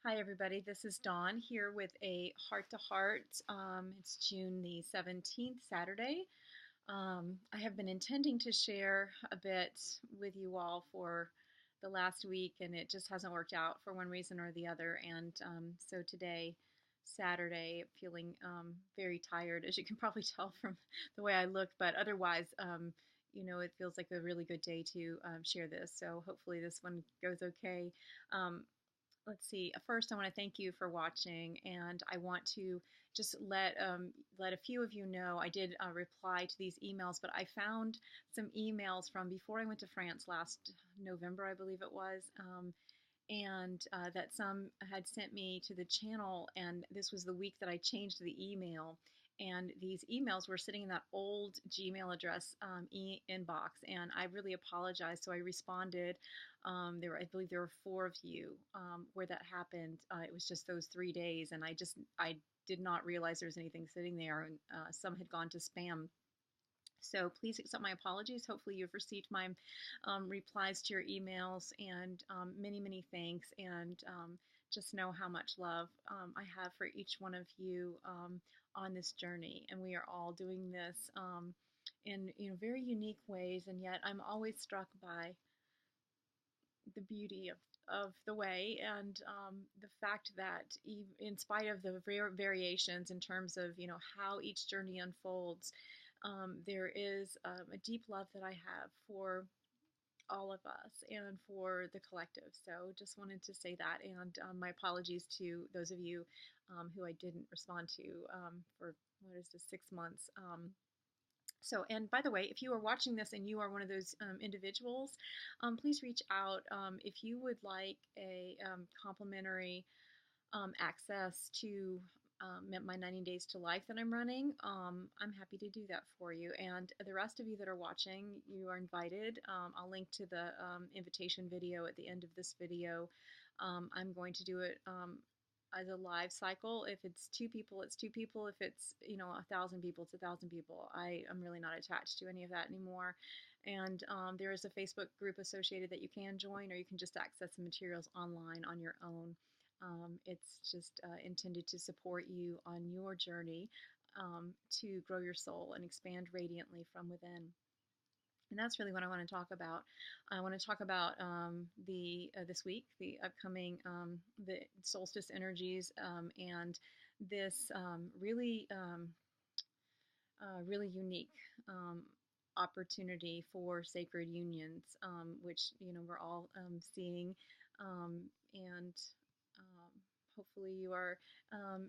Hi, everybody. This is Dawn here with a heart to heart. It's June the 17th, Saturday. I have been intending to share a bit with you all for the last week, and it just hasn't worked out for one reason or the other. And so today, Saturday, feeling very tired, as you can probably tell from the way I look, but otherwise, it feels like a really good day to share this. So hopefully, this one goes okay. Um, let's see. First, I want to thank you for watching, and I want to just let a few of you know I did reply to these emails, but I found some emails from before I went to France last November, I believe it was, and that some had sent me to the channel, and this was the week that I changed the email. And these emails were sitting in that old Gmail address inbox, and I really apologized. So I responded. I believe there were four of you where that happened. It was just those 3 days, and I did not realize there was anything sitting there, and some had gone to spam. So please accept my apologies. Hopefully you've received my replies to your emails, and many, many thanks. And just know how much love I have for each one of you on this journey. And we are all doing this in very unique ways. And yet I'm always struck by the beauty of the way, and the fact that in spite of the variations in terms of how each journey unfolds, there is a deep love that I have for all of us and for the collective. So just wanted to say that, and my apologies to those of you who I didn't respond to for what is this 6 months. And by the way, if you are watching this and you are one of those individuals, please reach out if you would like a complimentary access to my 90 Days to Life that I'm running. I'm happy to do that for you. And the rest of you that are watching, you are invited. I'll link to the invitation video at the end of this video. I'm going to do it as a live cycle. If it's two people, it's two people. If it's 1,000 people, it's 1,000 people. I am really not attached to any of that anymore. And there is a Facebook group associated that you can join, or you can just access the materials online on your own. It's just intended to support you on your journey to grow your soul and expand radiantly from within. And that's really what I want to talk about. I want to talk about the this week, the upcoming the solstice energies, and this really unique opportunity for sacred unions, which we're all seeing, and hopefully you are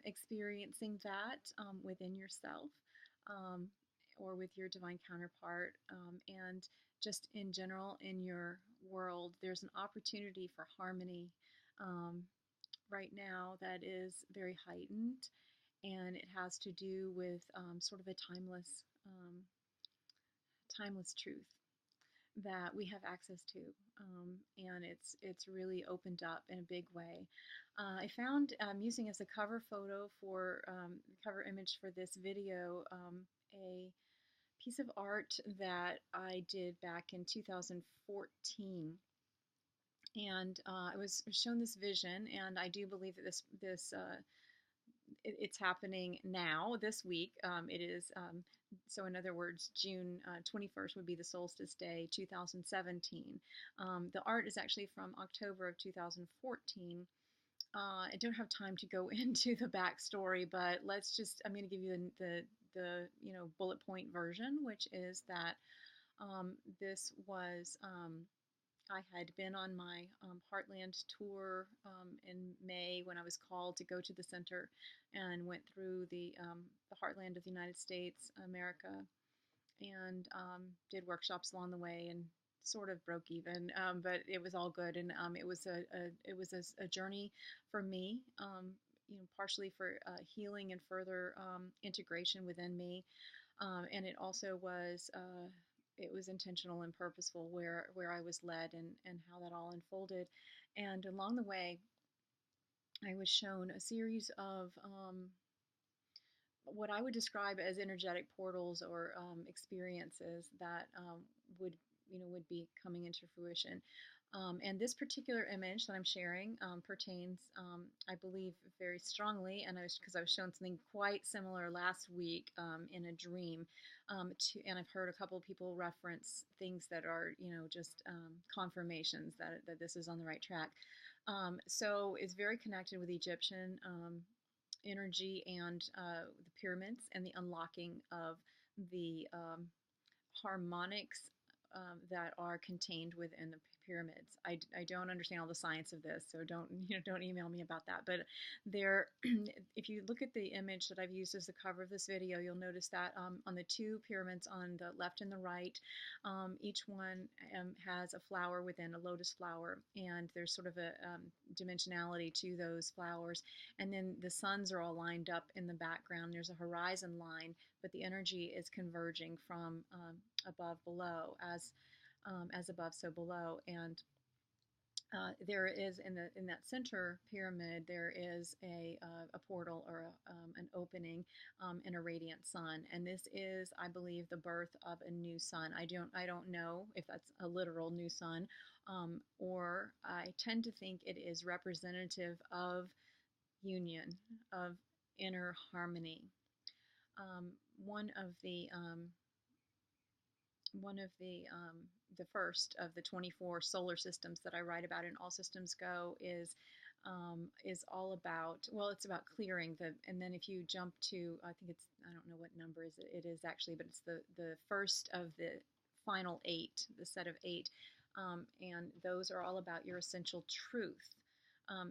experiencing that within yourself. Um, or with your divine counterpart, and just in general in your world, there's an opportunity for harmony right now that is very heightened, and it has to do with sort of a timeless truth that we have access to, and it's really opened up in a big way. I found using as a cover photo for the cover image for this video a piece of art that I did back in 2014. And I was shown this vision, and I do believe that it's happening now, this week. It is, so in other words, June 21st would be the solstice day, 2017. The art is actually from October of 2014. I don't have time to go into the backstory, but I'm going to give you the bullet point version, which is that this was I had been on my Heartland tour in May when I was called to go to the center, and went through the heartland of the United States, America, and did workshops along the way, and sort of broke even, but it was all good. And it was a journey for me, partially for healing and further integration within me, and it also was. It was intentional and purposeful where I was led, and how that all unfolded. And along the way, I was shown a series of what I would describe as energetic portals, or experiences that would be coming into fruition. And this particular image that I'm sharing pertains, I believe, very strongly, and because I was shown something quite similar last week in a dream, and I've heard a couple of people reference things that are, just confirmations that this is on the right track. So it's very connected with Egyptian energy and the pyramids and the unlocking of the harmonics that are contained within the pyramids. I don't understand all the science of this, so don't email me about that. But there, if you look at the image that I've used as the cover of this video, you'll notice that on the two pyramids on the left and the right, each one has a flower within a lotus flower, and there's sort of a dimensionality to those flowers. And then the suns are all lined up in the background. There's a horizon line, but the energy is converging from above below, as above so below. And there is in that center pyramid, there is a portal or an opening and a radiant sun, and this is, I believe, the birth of a new sun. I don't know if that's a literal new sun, or I tend to think it is representative of union, of inner harmony. Um, one of the um, the first of the 24 solar systems that I write about in All Systems Go is all about, well, it's about clearing the, and then if you jump to, I think it's, I don't know what number it is actually, but it's the first of the final 8, the set of 8, and those are all about your essential truth.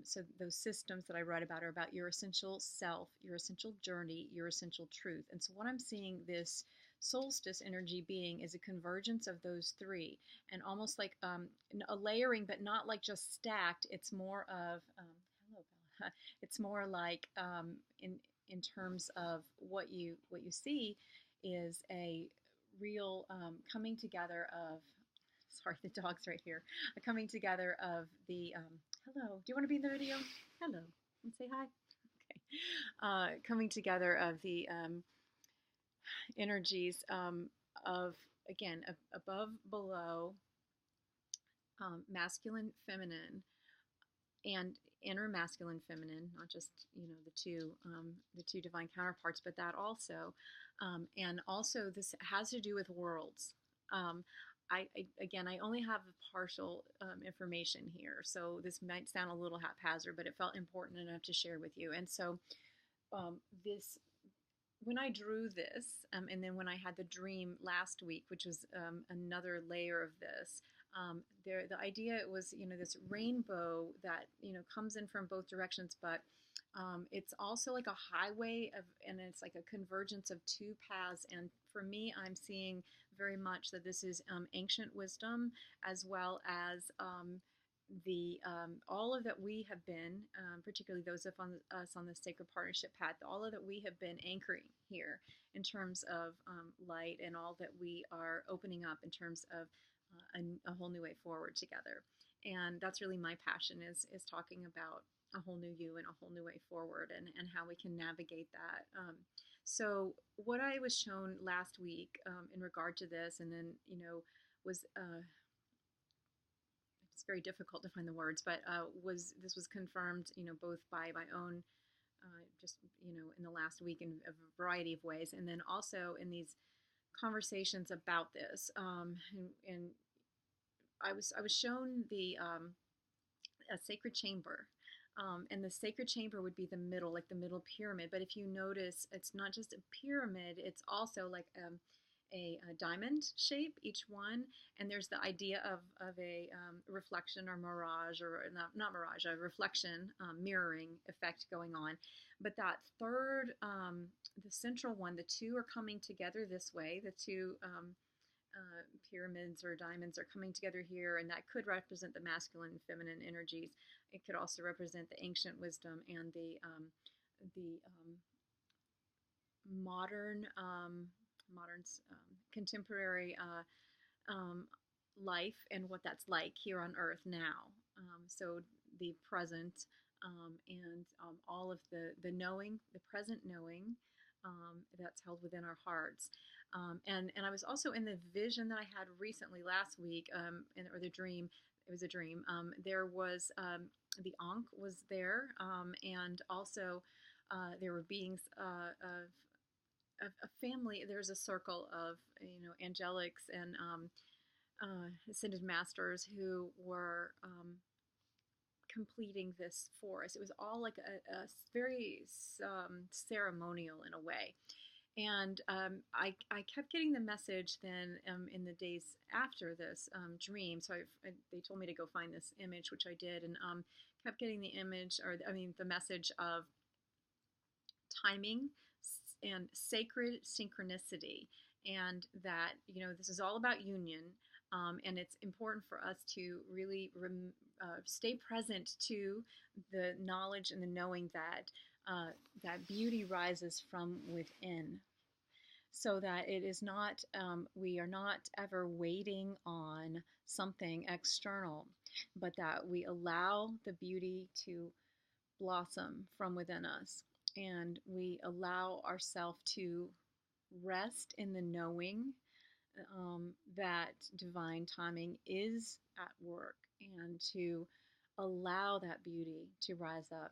So those systems that I write about are about your essential self, your essential journey, your essential truth. And so what I'm seeing this solstice energy being is a convergence of those three, and almost like a layering, but not like just stacked. It's more of hello, Bella. It's more like in terms of what you see is a real coming together of. Sorry, the dog's right here. A coming together of the hello. Do you want to be in the video? Hello. And say hi. Okay. Coming together of the energies of, again, above, below, masculine, feminine, and inner masculine, feminine, not just the two divine counterparts, but that also, and also this has to do with worlds. I only have partial information here, so this might sound a little haphazard, but it felt important enough to share with you. And so this, when I drew this, and then when I had the dream last week, which was another layer of this, the idea was, this rainbow that, comes in from both directions, but it's also like a highway and it's like a convergence of two paths. And for me, I'm seeing very much that this is ancient wisdom, as well as all of that we have been, particularly those of us on the sacred partnership path, all of that we have been anchoring here in terms of light, and all that we are opening up in terms of a whole new way forward together. And that's really my passion, is talking about a whole new you and a whole new way forward, and how we can navigate that. So what I was shown last week in regard to this, and then, was it's very difficult to find the words, but this was confirmed, both by my own, just, in the last week in a variety of ways, and then also in these conversations about this. And I was shown a sacred chamber. And the sacred chamber would be the middle, like the middle pyramid. But if you notice, it's not just a pyramid, it's also like a diamond shape, each one. And there's the idea of a reflection or mirage, or not mirage, a reflection, mirroring effect going on. But that third, the central one, the two are coming together this way. The two pyramids or diamonds are coming together here, and that could represent the masculine and feminine energies. It could also represent the ancient wisdom and the modern, contemporary life, and what that's like here on Earth now. So the present, and all of the knowing, the present knowing, that's held within our hearts. And I was also in the vision that I had recently last week, or the dream, it was a dream. There was the Ankh was there, and also there were beings of a family. There's a circle of angelics and ascended masters who were completing this for us. It was all like a very ceremonial in a way. And I kept getting the message then in the days after this dream. So they told me to go find this image, which I did, and kept getting the image, or I mean, the message of timing and sacred synchronicity, and that this is all about union, and it's important for us to really stay present to the knowledge and the knowing that that beauty rises from within, so that it is not we are not ever waiting on something external, but that we allow the beauty to blossom from within us, and we allow ourselves to rest in the knowing that divine timing is at work, and to allow that beauty to rise up.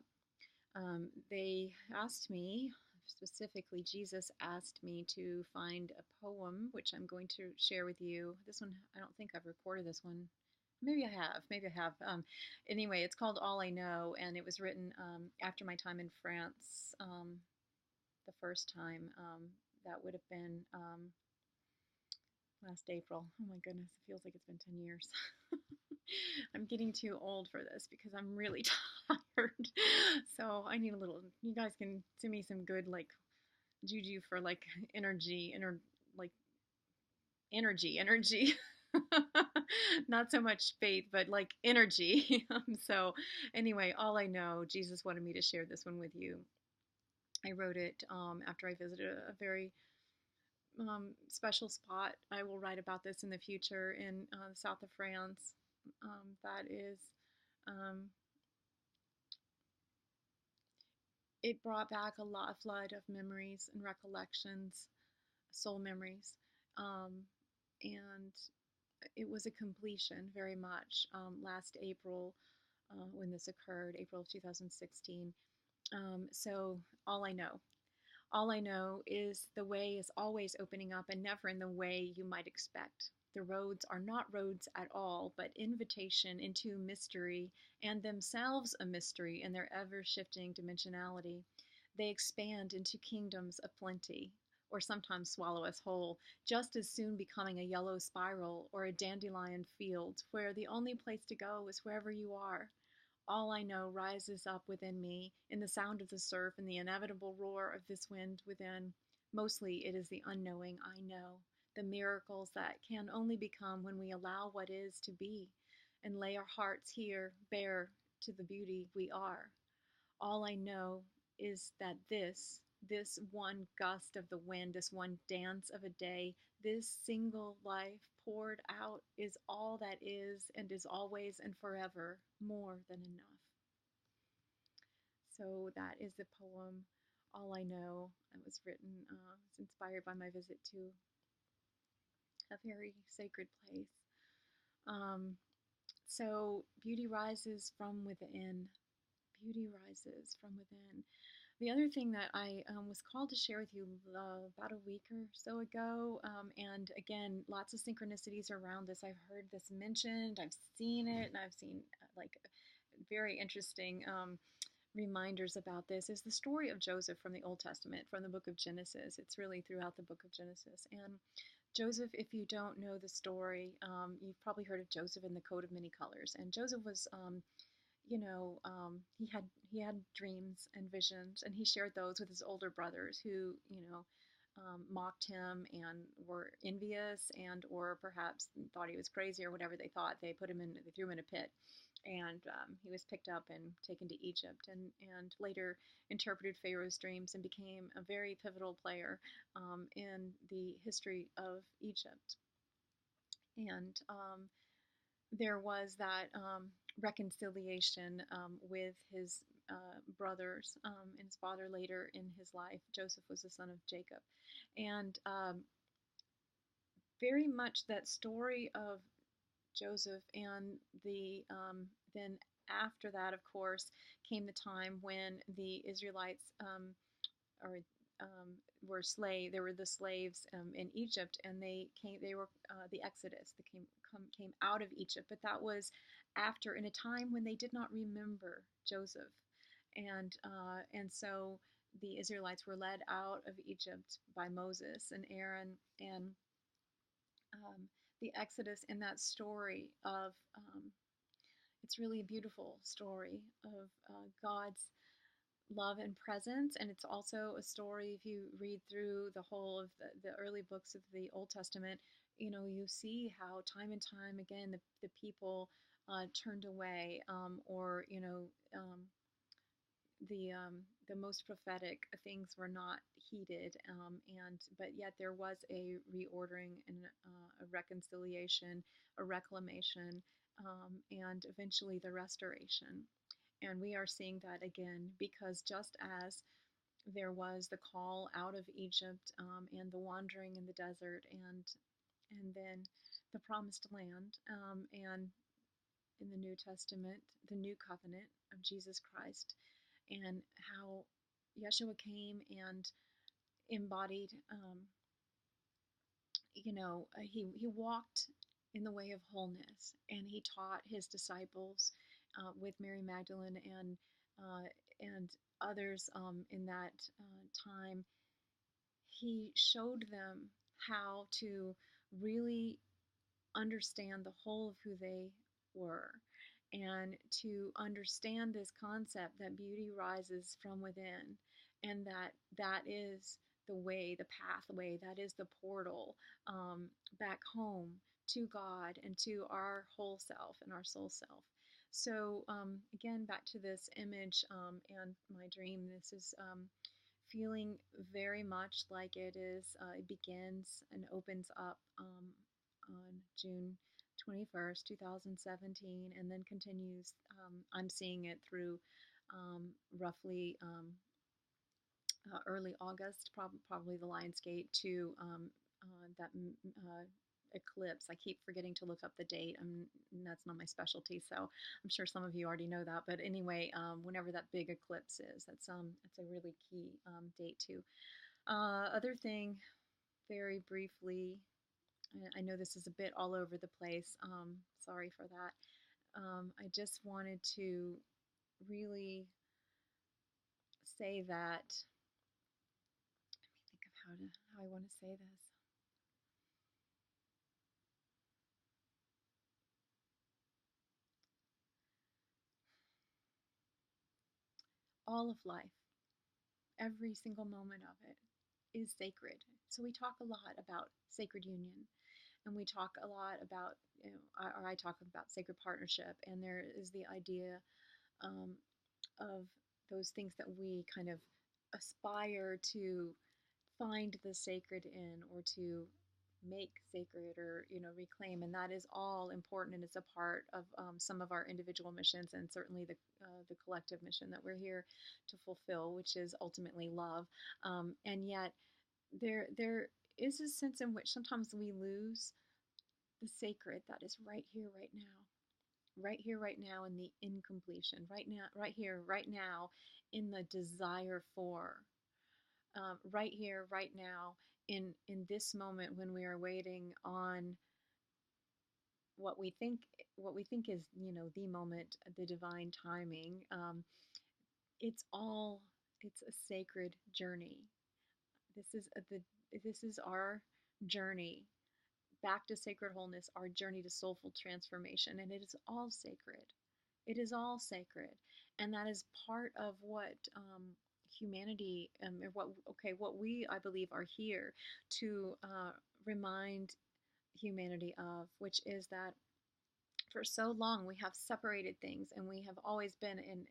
They asked me, specifically Jesus asked me, to find a poem, which I'm going to share with you. This one, I don't think I've recorded this one. Maybe I have. Maybe I have. Anyway, it's called All I Know, and it was written after my time in France the first time. That would have been last April. Oh my goodness, it feels like it's been 10 years. I'm getting too old for this because I'm really tired. So I need a little, you guys can send me some good like juju for like energy, like energy. Not so much faith, but like energy. So anyway, All I Know, Jesus wanted me to share this one with you. I wrote it after I visited a very special spot. I will write about this in the future in the south of France. That is, it brought back a flood of memories and recollections, soul memories, and it was a completion very much last April when this occurred, April of 2016. So all I know. All I know is the way is always opening up, and never in the way you might expect. The roads are not roads at all, but invitation into mystery, and themselves a mystery in their ever-shifting dimensionality. They expand into kingdoms of plenty, or sometimes swallow us whole, just as soon becoming a yellow spiral or a dandelion field, where the only place to go is wherever you are. All I know rises up within me in the sound of the surf and the inevitable roar of this wind within. Mostly it is the unknowing I know, the miracles that can only become when we allow what is to be and lay our hearts here bare to the beauty we are. All I know is that this one gust of the wind, this one dance of a day, this single life poured out is all that is and is always and forever more than enough. So that is the poem, All I Know. It was written, it's inspired by my visit to a very sacred place. So beauty rises from within. Beauty rises from within. The other thing that I was called to share with you about a week or so ago, and again, lots of synchronicities around this. I've heard this mentioned, I've seen it, and I've seen like very interesting reminders about this, is the story of Joseph from the Old Testament, from the book of Genesis. It's really throughout the book of Genesis. And Joseph, if you don't know the story, you've probably heard of Joseph in the coat of many colors. And Joseph was he had dreams and visions, and he shared those with his older brothers, who mocked him and were envious, and or perhaps thought he was crazy or whatever they thought. They threw him in a pit, and he was picked up and taken to Egypt, and later interpreted Pharaoh's dreams and became a very pivotal player in the history of Egypt. And there was that reconciliation with his brothers and his father later in his life. Joseph was the son of Jacob. And very much that story of Joseph, and then after that, of course, came the time when the Israelites or were slave. There were the slaves in Egypt, and they came. They were the Exodus. They came out of Egypt, but that was after in a time when they did not remember Joseph, and so the Israelites were led out of Egypt by Moses and Aaron, and um, the Exodus in that story of it's really a beautiful story of God's love and presence. And it's also a story, if you read through the whole of the early books of the Old Testament, you see how time and time again the people turned away, or the most prophetic things were not heeded, and but yet there was a reordering and a reconciliation, a reclamation, and eventually the restoration. And we are seeing that again, because just as there was the call out of Egypt, and the wandering in the desert, and then the promised land, and in the New Testament, the new covenant of Jesus Christ, and how Yeshua came and embodied, he walked in the way of wholeness, and he taught his disciples with Mary Magdalene and others in that time. He showed them how to really understand the whole of who they were, and to understand this concept that beauty rises from within, and that is the way, the pathway, that is the portal back home to God and to our whole self and our soul self. So again, back to this image and my dream. This is feeling very much like it is. It begins and opens up on June 21st, 2017, and then continues. I'm seeing it through roughly early August, probably the Lionsgate, to that eclipse. I keep forgetting to look up the date. That's not my specialty, so I'm sure some of you already know that. But anyway, whenever that big eclipse is, that's a really key date too. Other thing, very briefly, I know this is a bit all over the place. Sorry for that. I just wanted to really say that. Let me think of how I want to say this. All of life, every single moment of it, is sacred. So we talk a lot about sacred union, and we talk a lot about, or I talk about sacred partnership, and there is the idea um, of those things that we kind of aspire to find the sacred in, or to make sacred, or reclaim, and that is all important, and it's a part of some of our individual missions, and certainly the collective mission that we're here to fulfill, which is ultimately love. And yet there is a sense in which sometimes we lose the sacred that is right here, right now, right here, right now, in the incompletion, right now, right here, right now, in the desire for, right here, right now, in this moment when we are waiting on what we think is the moment, the divine timing. It's all, it's a sacred journey. This is our journey back to sacred wholeness, our journey to soulful transformation, and it is all sacred. It is all sacred, and that is part of what humanity, or what we, I believe, are here to remind humanity of, which is that for so long we have separated things, and we have always been in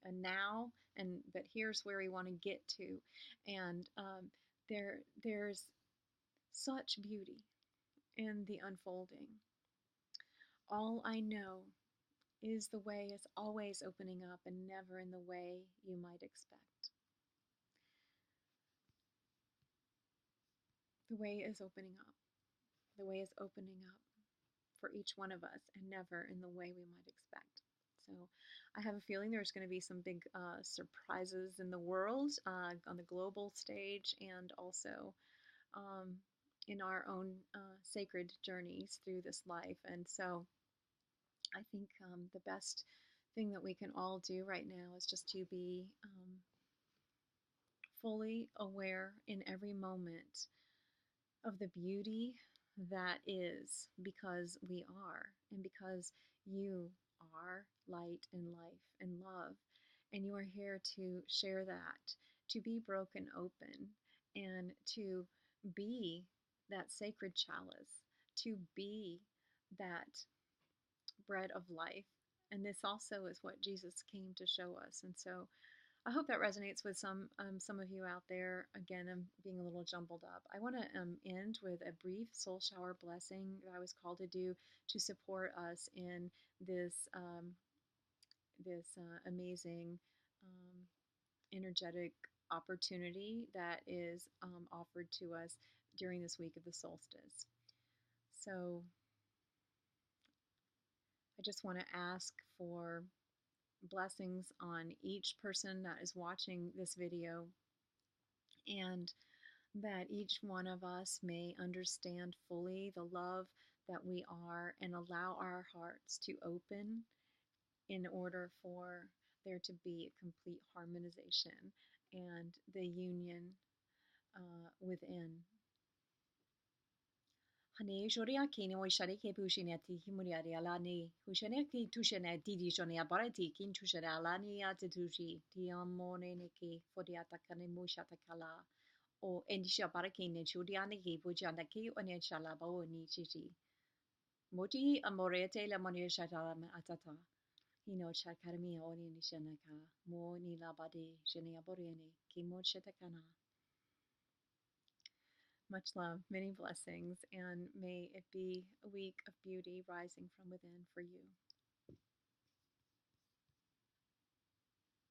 a now, and but here's where we want to get to, and there's such beauty in the unfolding. All I know is the way is always opening up, and never in the way you might expect. The way is opening up. The way is opening up. for each one of us and never in the way we might expect. So I have a feeling there's going to be some big surprises in the world, on the global stage, and also um, in our own sacred journeys through this life. And so I think the best thing that we can all do right now is just to be fully aware in every moment of the beauty that is, because we are, and because you are light and life and love, and you are here to share that, to be broken open, and to be that sacred chalice, to be that bread of life. And this also is what Jesus came to show us. And so I hope that resonates with some of you out there. Again, I'm being a little jumbled up. I want to end with a brief soul shower blessing that I was called to do to support us in this amazing energetic opportunity that is offered to us during this week of the solstice. So I just want to ask for blessings on each person that is watching this video, and that each one of us may understand fully the love that we are and allow our hearts to open in order for there to be a complete harmonization and the union within. Hani shoria kini o shari ke pushini ati himuriari alani hushani ki tushene didi shoni abarati kin tushene alani atitushi ti amone neki fodiata kane mushata kala o endisha barakine chudiani ki bujana ki onya chala bao ni chichi moti amorete la monia shatala atata hino chakarmi oni nishanaka mo ni labade shani aboriani ki mo shatakana. Much love, many blessings, and may it be a week of beauty rising from within for you.